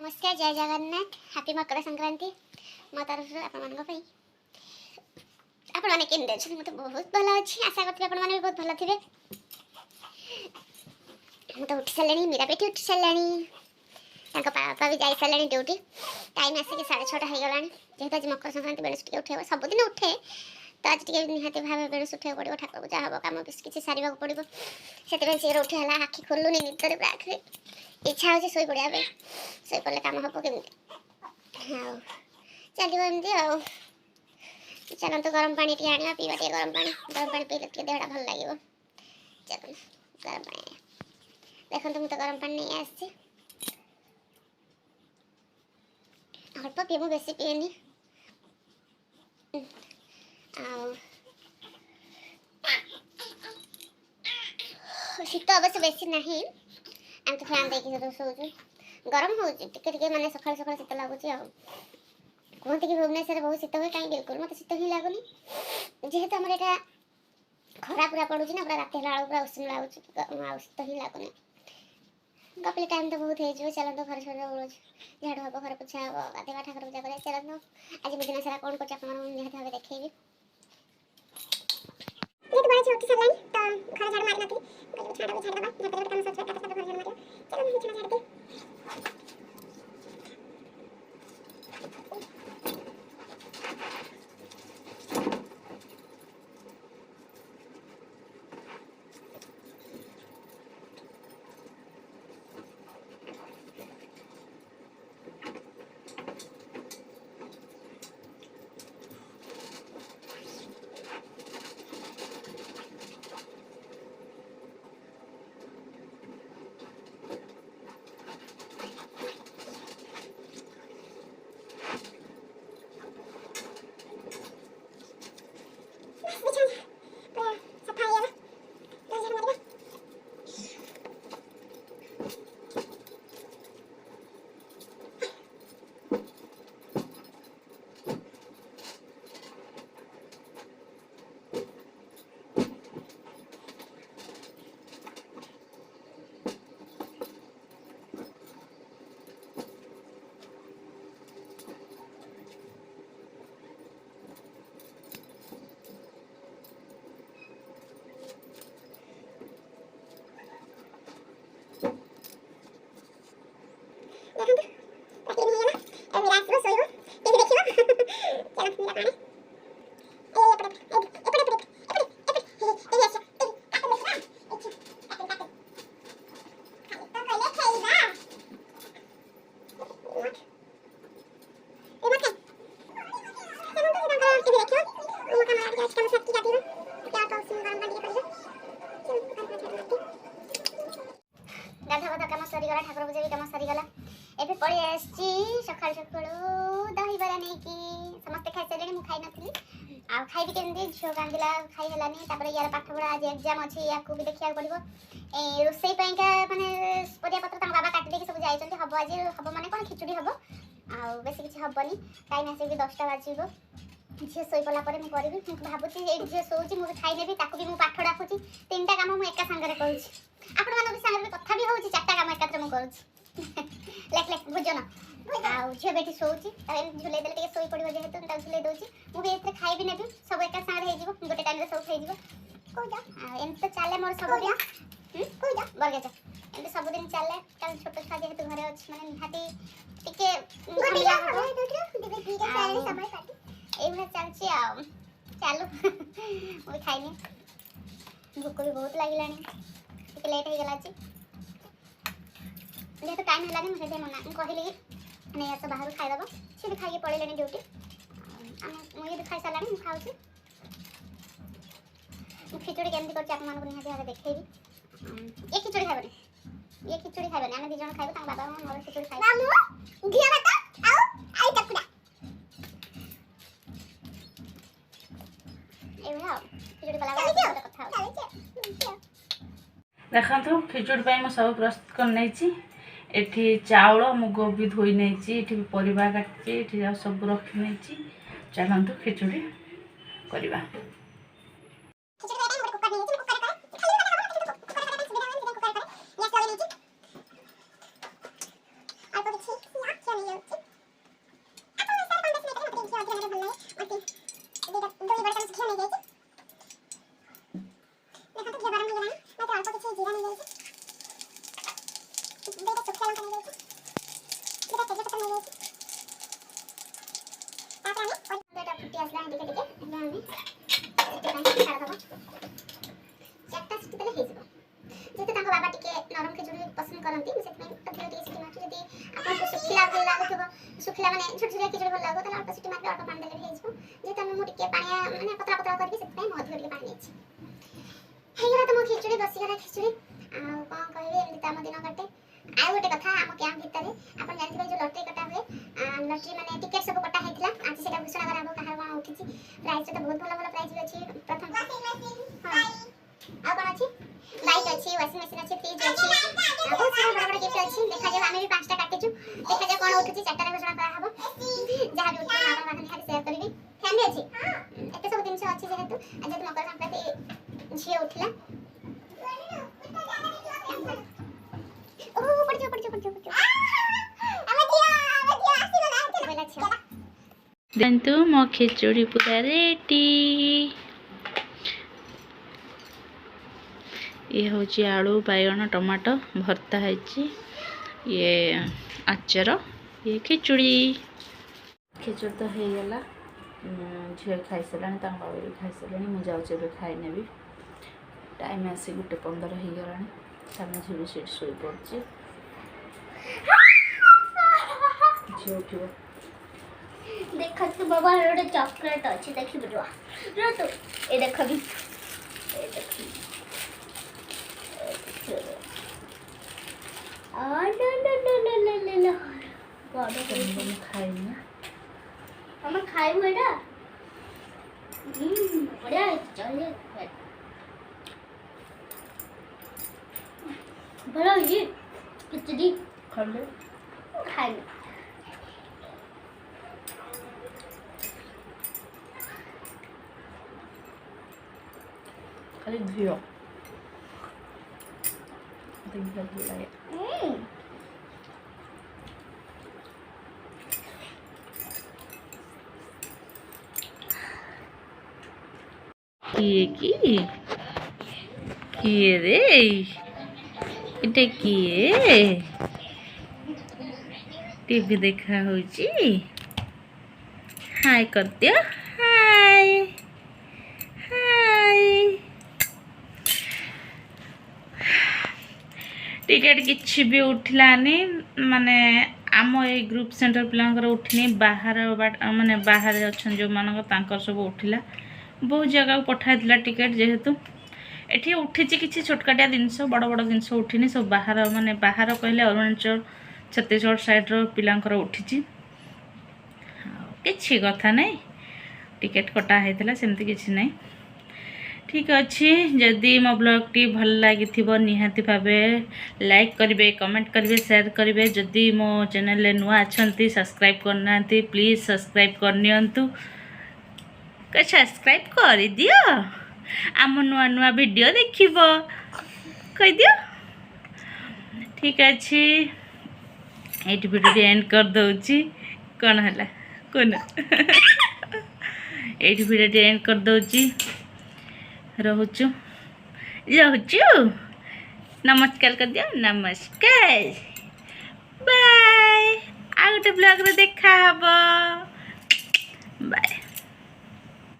नमस्कार जय जगन्नाथ हैप्पी मकर संक्रांति मो तरफ आपण मैंने केमती अच्छे मुझे बहुत भल अच्छी आशा करती आप भी बहुत भल थे। मुझे उठी सारे मीरा बेटी उठी सारे पापा भी जा सारे ड्यूटी टाइम आसिक 6:30 हो गला जेहतु आज मकर संक्रांति बेलू टे उठे सबुदिन उठे तो आज टे निहाती भाव बेलू उठे पड़ो ठाकुर पूजा हम कम बेस किसी सारे पड़ो से शीघ्र उठी है आखि खोलुनी निदर पूरा आखिरी इच्छा हो शोई पड़ा शोई पड़े कम हम कमी हाँ चलो एमती चलते गरम पानी टी आने पीवा टे गरम पानी पीले देहटा भल लगे। चलो गरम पानी देखो तो मुझे गरम पानी नहीं आसी अल्प पी मु बेसी पीएनी शीत अवश्य बेसी नहीं आम तो फैन देखिए शोचु गरम हो माने सकाल सकाल शीत लगुच कहते कि भुवनेश्वर बहुत शीत हुए कहीं बिल्कुल मत शीत ही लगुनि जेहेतु आम यहाँ खरा पूरा पड़ू ना पूरा राति है पूरा उष्ण लगुच शीत ही लगुनि गपली टाइम तो बहुत हो चलते घर छोड़ बोलूँ झाड़ू हम घर पोछा हम गाधवा ठाकुर पूजा कर चलते आज मुझे दिन सारा कौन कर निहत भाव देखी गाधा बाधा कम सरीगला ठाकुर पूजा भी कम सरीगला एबे पड़ी आसी सकाळ सकाळ दही बरा नहीं कि समस्त खाई सारे मु खाई नथली आ खाइबी केंदी झियो कांदिला खाई हलानी तापर यार पाठ पढ़ा आज एग्जाम अछि याकू भी देखिया पड़िबो ए रोसई पैंका माने परिया पत्र तम बाबा काटी देके सब जाइछन्ती हबो आज हबो माने कोन खिचुडी हबो आ बेसी किछि हबनी टाइम आसे भी 10टा बाजिबो झियो सोई पला परे मु करबी मु भाबुची ए झियो सोउची मु खाई नेबी ताकू भी मु पाठ डाकुची तीनटा काम मु एका संगरे करूची आपण मानो भी संगरे कथा भी होउची चारटा काम एकात्र मु करूची लेक बुझो ना आ झियो बेटी सोउची तारे झुले देले टिके सोई पड़िबो जेहेतु ता झुले दोउची मु भी एते खाई भी नेबी सब एका संगरे हे जिवो गोटे टाइम रे सब खाई जिवो को जा आ एम तो चाले मोर सब बिया को जा बरगे जा एम सब दिन चाले काल छोट छा जेहेतु घरे अछि माने निहाती टिके घमिला हो दिबे दिगा सारे समय पाटी ए भला चलची आ चालू ओई खाइनी भूख भी बहुत लागिलानी टिके लेट हो गला छी जेहेतु टाइम हेलानी मुझे दे मना कहली नहीं आस बाहर खाई दबो से भी खाइए पड़ेलेनी ड्यूटी मुझे भी खाई सारानी मुझे खाऊँ खिचड़ी केमती कर आप निहाती भाव देखी ये खिचड़ी खाइबनी ये खिचड़ी खाइबनी आम दी जन खाइबो बाबा मोर खिचड़ी खाइबो घिया भात आई टकुड़ा देखो खिचुड़ी मैं सब प्रस्तुत कर नहीं एठी चाउल मुग भी धोई नहीं एठी परिवा काटी एठी सब रखी नहीं चलतु खिचुड़ी करवा ଭଲ ଲାଗୁଥିବ ଶୁଖିଲା ମାନେ ଛୋଟ ଛୋଟ ଖିଚୁଡ଼ି ଭଲ ଲାଗୁଥିବ ତାହେଲେ ଅଳ୍ପ ସିଟି ମାରିକି ଅଳ୍ପ ପାଣି ଦେଲେ ହେଇଯିବ। ଯେହେତୁ ମୁଁ ଟିକେ ପାଣିଆ ମାନେ ପତଳା ପତଳା କରିବି ସେଥିପାଇଁ ମୁଁ ଅଧିକ ଟିକେ ପାଣି ଦେଇଛି। ହେଇଗଲା ତ ମୋ ଖିଚୁଡ଼ି, ବସିଗଲା ଖିଚୁଡ଼ି। ଆଉ କ'ଣ କହିବି, ଏମିତି ତ ଆମ ଦିନ କଟେ। ଆଉ ଗୋଟେ କଥା, ଆମ କ୍ୟାମ୍ପ ଭିତରେ ଆପଣ ଜାଣିଥିବେ ଯେଉଁ ଲଟେରୀ କଟା ହୁଏ, ଲଟେରୀ ମାନେ ଟିକେଟ୍ ସବୁ କଟା ହେଇଥିଲା। ଆଜି ସେଇଟା ଘୋଷଣା କରାହବ କାହାର କ'ଣ ଉଠିଛି। ପ୍ରାଇଜ୍ରେ ତ ବହୁତ ଭଲ ଭଲ ପ୍ରାଇଜ୍ ବି ଅଛି। ପ୍ରଥମ ହଁ ଆଉ କ'ଣ ଅଛି, ବାଇକ୍ ଅଛି, ୱାସିଂ ମେସିନ୍ ଅଛି, ଫ୍ରିଜ୍ ଅଛି, ବହୁତ ସାରା ବଡ଼ ବଡ଼ ଗିଫ୍ଟ ଅଛି। ଦେଖାଯାଉ, ଆମେ ବି 5ଟା କାଟିଛୁ, ଦେଖାଯାଉ କ'ଣ ଉଠୁଛି। 4ଟାରେ ଘୋଷଣା କରାହବ। ଯାହା ବି ଉଠିବ ମୁଁ ଆପଣଙ୍କ ପାଖରେ ନିହାତି ସେୟାର କରିବି। ଫ୍ୟାନ୍ ବି ଅଛି, ଏତେ ସବୁ ଜିନିଷ ଅଛି ଯେହେତୁ। ଆଉ ଯେହେତୁ ମକର ସଂକ୍ରାନ୍ତି ଝିଅ ଉଠିଲା, ଦେଖନ୍ତୁ ମୋ ଖିଚୁଡ଼ି ପୁରା ରେଡି। ये हूँ आलू बाइगण टमाटो भर्ता है, ये आचार, ये खिचुड़ी। खिचुड़ी तो हो गला, झील खाई सारा, बाबा भी खाई सारे, मुझे खाई नेबी। टाइम आसी 1:15 हो गला। सामने झील से शोई पड़ी, झी उठ देख तो बाबा गोटे चॉकलेट अच्छी देखी बुझवा तो ये देख भी खाई खाइबू एटा बढ़िया चलिए भला ये खिचड़ी खाई खाई खाली घिओ लगे। किए रे इटे किए टीवी देखा होची। हाय कर दियो, हाय हाय। टिकेट किछि भी उठलानी, माने आम ए ग्रुप सेंटर पिलांकर उठनी, बाहर माने बाहर अच्छा जो मान सब उठिला। बहुत जगह पठाइला टिकेट, जेहेतु एठी उठी किसी छोटकाटिया जिनस बड़ बड़ जिनस उठिनी, सब बाहर माने बाहर कहले अरुणाचल छत्तीसगढ़ साइड्र पिलांकर उठी। किछि कथा नहीं, टिकेट कटा होता सेमती किछि नहीं। ठीक अच्छे, जदि मो ब्लॉग टी भल लगी निहाती भावे लाइक करेंगे, कमेंट करेंगे, शेयर करेंगे। जदि मो चैनल नुआ अच्छा सब्सक्राइब करना प्लीज सब्सक्राइब करनियंतु, सब्सक्राइब कर दियो। आम नुआ नुआ वीडियो देखिबो कह दियो। ठीक अच्छे, ये वीडियो एंड कर दउची। कौन है कौन ये वीडियो एंड कर दउची। रहुचु नमस्कार कर दियो, नमस्कार, बाय। आ गोटे ब्लॉग रे देखा हबो, बाय।